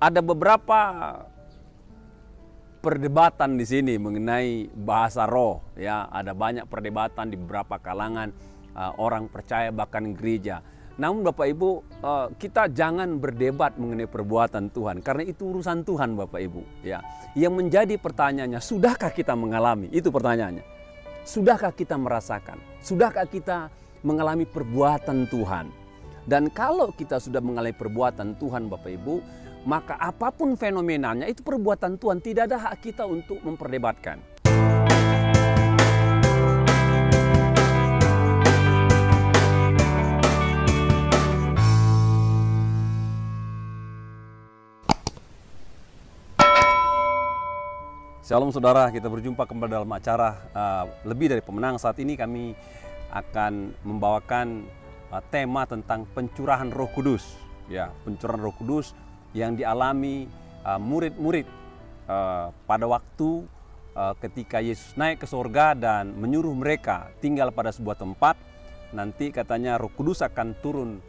ada beberapa perdebatan di sini mengenai bahasa roh, ya. Ada banyak perdebatan di beberapa kalangan orang percaya bahkan gereja. Namun Bapak Ibu, kita jangan berdebat mengenai perbuatan Tuhan karena itu urusan Tuhan Bapak Ibu, ya. Yang menjadi pertanyaannya, sudahkah kita mengalami? Itu pertanyaannya. Sudahkah kita merasakan? Sudahkah kita mengalami perbuatan Tuhan? Dan kalau kita sudah mengalami perbuatan Tuhan Bapak Ibu, maka apapun fenomenanya itu perbuatan Tuhan, tidak ada hak kita untuk memperdebatkan. Shalom saudara, kita berjumpa kembali dalam acara Lebih Dari Pemenang. Saat ini kami akan membawakan tema tentang pencurahan Roh Kudus, ya, pencurahan Roh Kudus yang dialami murid-murid pada waktu ketika Yesus naik ke surga dan menyuruh mereka tinggal pada sebuah tempat. Nanti katanya Roh Kudus akan turun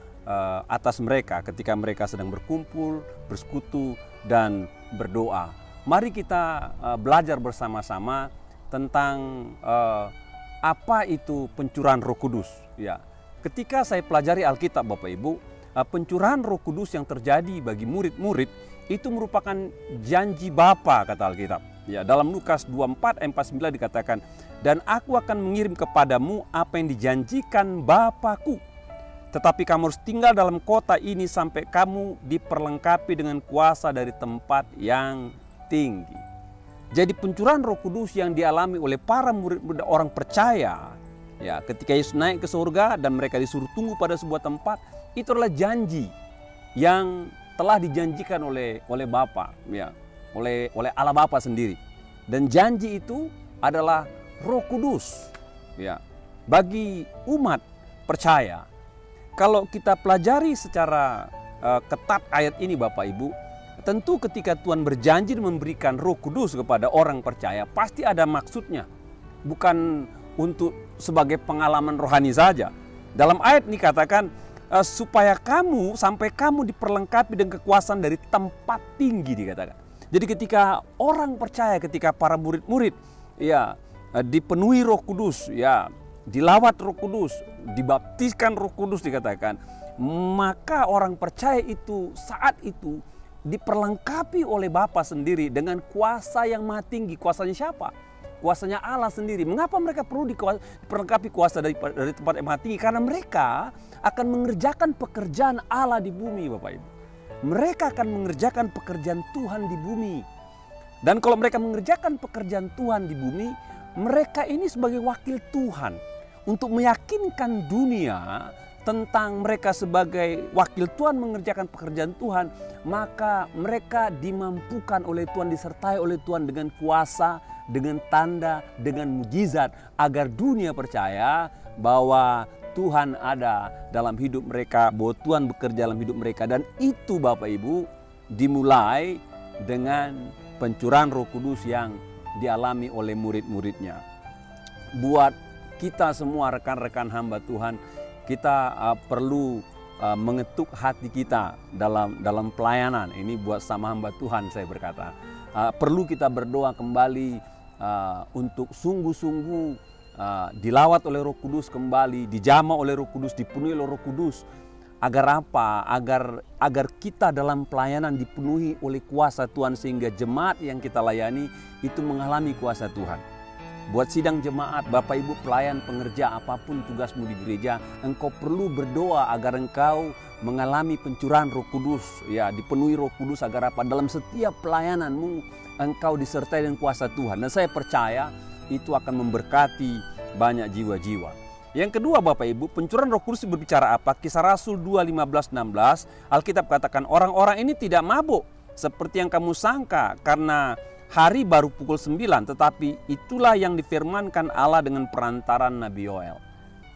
atas mereka ketika mereka sedang berkumpul, bersekutu dan berdoa. Mari kita belajar bersama-sama tentang apa itu pencurahan Roh Kudus, ya. Ketika saya pelajari Alkitab Bapak Ibu, pencurahan Roh Kudus yang terjadi bagi murid-murid itu merupakan janji Bapa, kata Alkitab. Ya, dalam Lukas 24 ayat 49 dikatakan, "Dan aku akan mengirim kepadamu apa yang dijanjikan Bapakku. Tetapi kamu harus tinggal dalam kota ini sampai kamu diperlengkapi dengan kuasa dari tempat yang tinggi." Jadi pencurahan Roh Kudus yang dialami oleh para murid orang percaya, ya, ketika Yesus naik ke surga dan mereka disuruh tunggu pada sebuah tempat, itu adalah janji yang telah dijanjikan oleh Bapa, ya, oleh Allah Bapa sendiri. Dan janji itu adalah Roh Kudus, ya, bagi umat percaya. Kalau kita pelajari secara ketat ayat ini Bapak Ibu, tentu ketika Tuhan berjanji memberikan Roh Kudus kepada orang percaya, pasti ada maksudnya. Bukan untuk sebagai pengalaman rohani saja. Dalam ayat ini katakan, supaya sampai kamu diperlengkapi dengan kekuasaan dari tempat tinggi, dikatakan. Jadi ketika orang percaya, ketika para murid-murid, ya, dipenuhi Roh Kudus, ya, dilawat Roh Kudus, dibaptiskan Roh Kudus, dikatakan, maka orang percaya itu saat itu diperlengkapi oleh Bapa sendiri dengan kuasa yang maha tinggi. Kuasanya siapa? Kuasanya Allah sendiri. Mengapa mereka perlu diperlengkapi kuasa dari tempat yang maha tinggi? Karena mereka akan mengerjakan pekerjaan Allah di bumi Bapak Ibu. Mereka akan mengerjakan pekerjaan Tuhan di bumi. Dan kalau mereka mengerjakan pekerjaan Tuhan di bumi, mereka ini sebagai wakil Tuhan untuk meyakinkan dunia tentang mereka sebagai wakil Tuhan mengerjakan pekerjaan Tuhan, maka mereka dimampukan oleh Tuhan, disertai oleh Tuhan dengan kuasa, dengan tanda, dengan mujizat, agar dunia percaya bahwa Tuhan ada dalam hidup mereka, bahwa Tuhan bekerja dalam hidup mereka. Dan itu Bapak Ibu dimulai dengan pencurahan Roh Kudus yang dialami oleh murid-muridnya. Buat kita semua rekan-rekan hamba Tuhan, kita perlu mengetuk hati kita dalam pelayanan ini. Buat sama hamba Tuhan saya berkata, perlu kita berdoa kembali untuk sungguh-sungguh dilawat oleh Roh Kudus kembali, dijamah oleh Roh Kudus, dipenuhi oleh Roh Kudus. Agar apa? Agar kita dalam pelayanan dipenuhi oleh kuasa Tuhan, sehingga jemaat yang kita layani itu mengalami kuasa Tuhan. Buat sidang jemaat, Bapak Ibu pelayan pengerja, apapun tugasmu di gereja, engkau perlu berdoa agar engkau mengalami pencurahan Roh Kudus, ya, dipenuhi Roh Kudus, agar apa? Dalam setiap pelayananmu engkau disertai dengan kuasa Tuhan. Dan saya percaya itu akan memberkati banyak jiwa-jiwa. Yang kedua Bapak Ibu, pencurahan Roh Kudus berbicara apa? Kisah Rasul 2:15-16, Alkitab katakan, orang-orang ini tidak mabuk seperti yang kamu sangka, karena hari baru pukul 9, tetapi itulah yang difirmankan Allah dengan perantaran Nabi Yoel.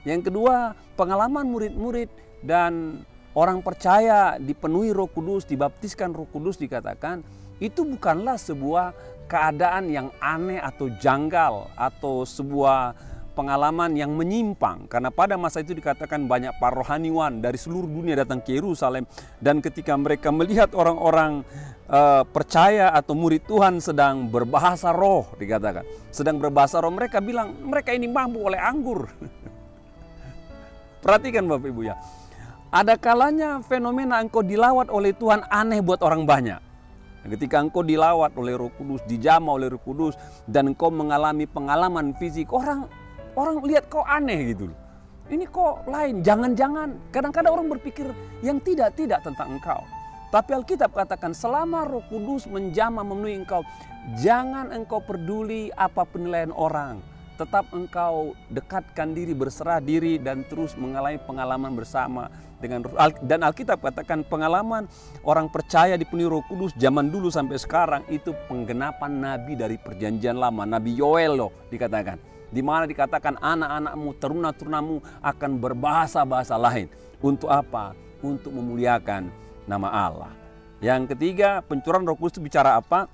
Yang kedua, pengalaman murid-murid dan orang percaya dipenuhi Roh Kudus, dibaptiskan Roh Kudus, dikatakan itu bukanlah sebuah keadaan yang aneh atau janggal atau sebuah pengalaman yang menyimpang. Karena pada masa itu dikatakan banyak para rohaniwan dari seluruh dunia datang ke Yerusalem, dan ketika mereka melihat orang-orang percaya atau murid Tuhan sedang berbahasa roh, dikatakan. Sedang berbahasa roh, mereka bilang, mereka ini mabuk oleh anggur. Perhatikan Bapak Ibu ya. Ada kalanya fenomena engkau dilawat oleh Tuhan aneh buat orang banyak. Ketika engkau dilawat oleh Roh Kudus, dijamah oleh Roh Kudus, dan engkau mengalami pengalaman fisik, orang lihat kau aneh gitu loh. Ini kok lain, jangan-jangan. Kadang-kadang orang berpikir yang tidak tentang engkau. Tapi Alkitab katakan selama Roh Kudus menjamah memenuhi engkau, jangan engkau peduli apa penilaian orang. Tetap engkau dekatkan diri, berserah diri, dan terus mengalami pengalaman bersama dengan Roh. Dan Alkitab katakan pengalaman orang percaya dipenuhi Roh Kudus zaman dulu sampai sekarang itu penggenapan nabi dari perjanjian lama. Nabi Yoel loh dikatakan. Di mana dikatakan anak-anakmu, teruna-terunamu akan berbahasa-bahasa lain. Untuk apa? Untuk memuliakan nama Allah. Yang ketiga, pencurahan Roh Kudus itu bicara apa?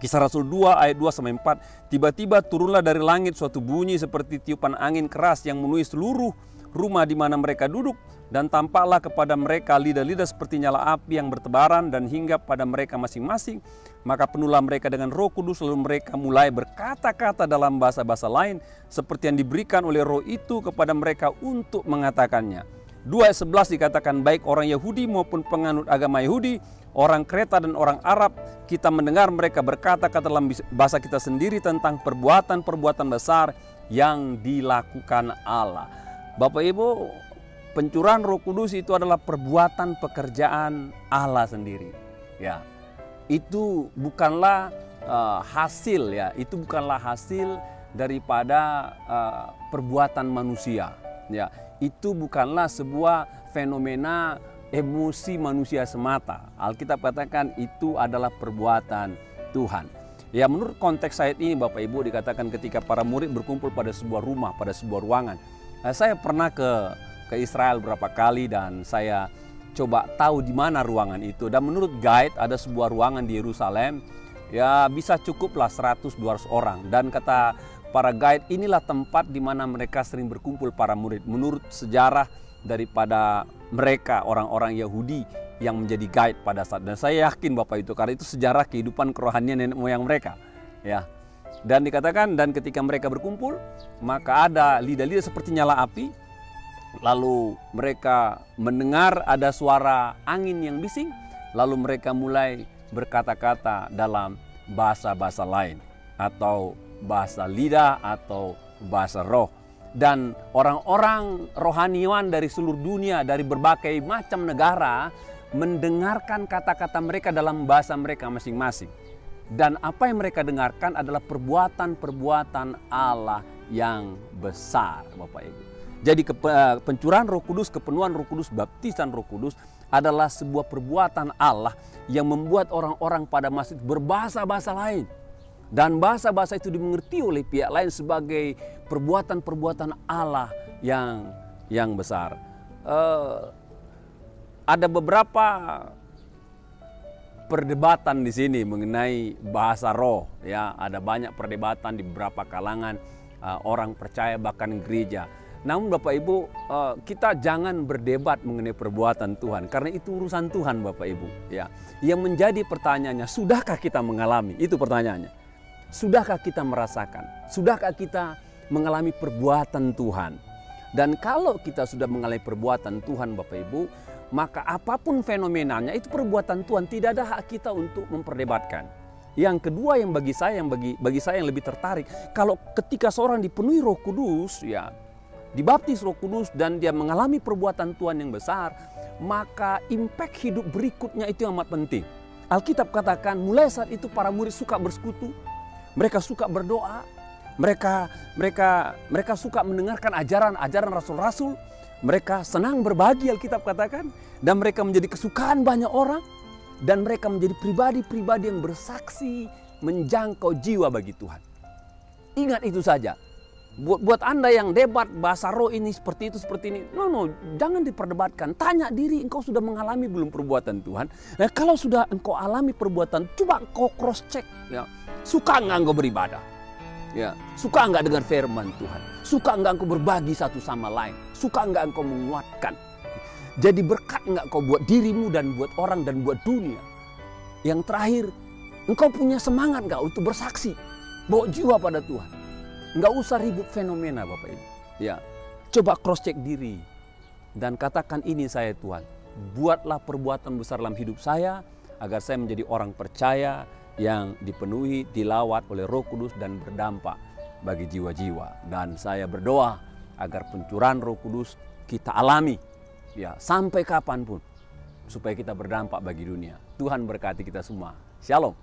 Kisah Rasul 2 ayat 2-4. Tiba-tiba turunlah dari langit suatu bunyi seperti tiupan angin keras yang memenuhi seluruh rumah di mana mereka duduk, dan tampaklah kepada mereka lidah-lidah seperti nyala api yang bertebaran dan hinggap pada mereka masing-masing. Maka penuhlah mereka dengan Roh Kudus, lalu mereka mulai berkata-kata dalam bahasa-bahasa lain seperti yang diberikan oleh Roh itu kepada mereka untuk mengatakannya. 2 ayat 11 dikatakan baik orang Yahudi maupun penganut agama Yahudi, orang Kreta dan orang Arab, kita mendengar mereka berkata-kata dalam bahasa kita sendiri tentang perbuatan-perbuatan besar yang dilakukan Allah. Bapak Ibu, pencurahan Roh Kudus itu adalah perbuatan pekerjaan Allah sendiri. Ya, itu bukanlah hasil ya, itu bukanlah hasil daripada perbuatan manusia. Ya, itu bukanlah sebuah fenomena emosi manusia semata. Alkitab katakan itu adalah perbuatan Tuhan. Ya, menurut konteks ayat ini Bapak Ibu dikatakan ketika para murid berkumpul pada sebuah rumah, pada sebuah ruangan. Saya pernah ke Israel beberapa kali dan saya coba tahu di mana ruangan itu. Dan menurut guide ada sebuah ruangan di Yerusalem, ya bisa cukuplah 100-200 orang. Dan kata para guide, inilah tempat di mana mereka sering berkumpul para murid. Menurut sejarah daripada mereka orang-orang Yahudi yang menjadi guide pada saat, dan saya yakin Bapak itu karena itu sejarah kehidupan kerohanian nenek moyang mereka. Ya. Dan dikatakan dan ketika mereka berkumpul maka ada lidah-lidah seperti nyala api. Lalu mereka mendengar ada suara angin yang bising. Lalu mereka mulai berkata-kata dalam bahasa-bahasa lain, atau bahasa lidah, atau bahasa roh. Dan orang-orang rohaniwan dari seluruh dunia, dari berbagai macam negara, mendengarkan kata-kata mereka dalam bahasa mereka masing-masing. Dan apa yang mereka dengarkan adalah perbuatan-perbuatan Allah yang besar, Bapak Ibu. Jadi pencurahan Roh Kudus, kepenuhan Roh Kudus, baptisan Roh Kudus adalah sebuah perbuatan Allah yang membuat orang-orang pada masa itu berbahasa-bahasa lain. Dan bahasa-bahasa itu dimengerti oleh pihak lain sebagai perbuatan-perbuatan Allah yang besar. Ada beberapa perdebatan di sini mengenai bahasa roh. Ya, ada banyak perdebatan di beberapa kalangan orang percaya bahkan gereja. Namun Bapak Ibu, kita jangan berdebat mengenai perbuatan Tuhan karena itu urusan Tuhan Bapak Ibu. Ya, yang menjadi pertanyaannya, sudahkah kita mengalami? Itu pertanyaannya. Sudahkah kita merasakan? Sudahkah kita mengalami perbuatan Tuhan? Dan kalau kita sudah mengalami perbuatan Tuhan Bapak Ibu, maka apapun fenomenanya itu perbuatan Tuhan, tidak ada hak kita untuk memperdebatkan. Yang kedua yang bagi saya yang lebih tertarik, kalau ketika seorang dipenuhi Roh Kudus, ya, dibaptis Roh Kudus dan dia mengalami perbuatan Tuhan yang besar, maka impact hidup berikutnya itu yang amat penting. Alkitab katakan mulai saat itu para murid suka bersekutu, mereka suka berdoa, mereka suka mendengarkan ajaran rasul-rasul. Mereka senang berbagi, Alkitab katakan, dan mereka menjadi kesukaan banyak orang, dan mereka menjadi pribadi-pribadi yang bersaksi menjangkau jiwa bagi Tuhan. Ingat itu saja. Buat Anda yang debat bahasa roh ini seperti itu, seperti ini, no, jangan diperdebatkan. Tanya diri, engkau sudah mengalami belum perbuatan Tuhan? Nah, kalau sudah engkau alami perbuatan, coba engkau cross check. Ya. Suka enggak engkau beribadah? Ya, suka enggak dengar firman Tuhan? Suka enggak engkau berbagi satu sama lain? Suka enggak engkau menguatkan? Jadi berkat enggak kau buat dirimu dan buat orang dan buat dunia? Yang terakhir, engkau punya semangat gak untuk bersaksi? Bawa jiwa pada Tuhan. Nggak usah ribut fenomena Bapak Ibu. Ya, coba cross check diri dan katakan, ini saya Tuhan. Buatlah perbuatan besar dalam hidup saya agar saya menjadi orang percaya yang dipenuhi, dilawat oleh Roh Kudus dan berdampak bagi jiwa-jiwa. Dan saya berdoa agar pencurahan Roh Kudus kita alami ya sampai kapanpun supaya kita berdampak bagi dunia. Tuhan berkati kita semua. Shalom.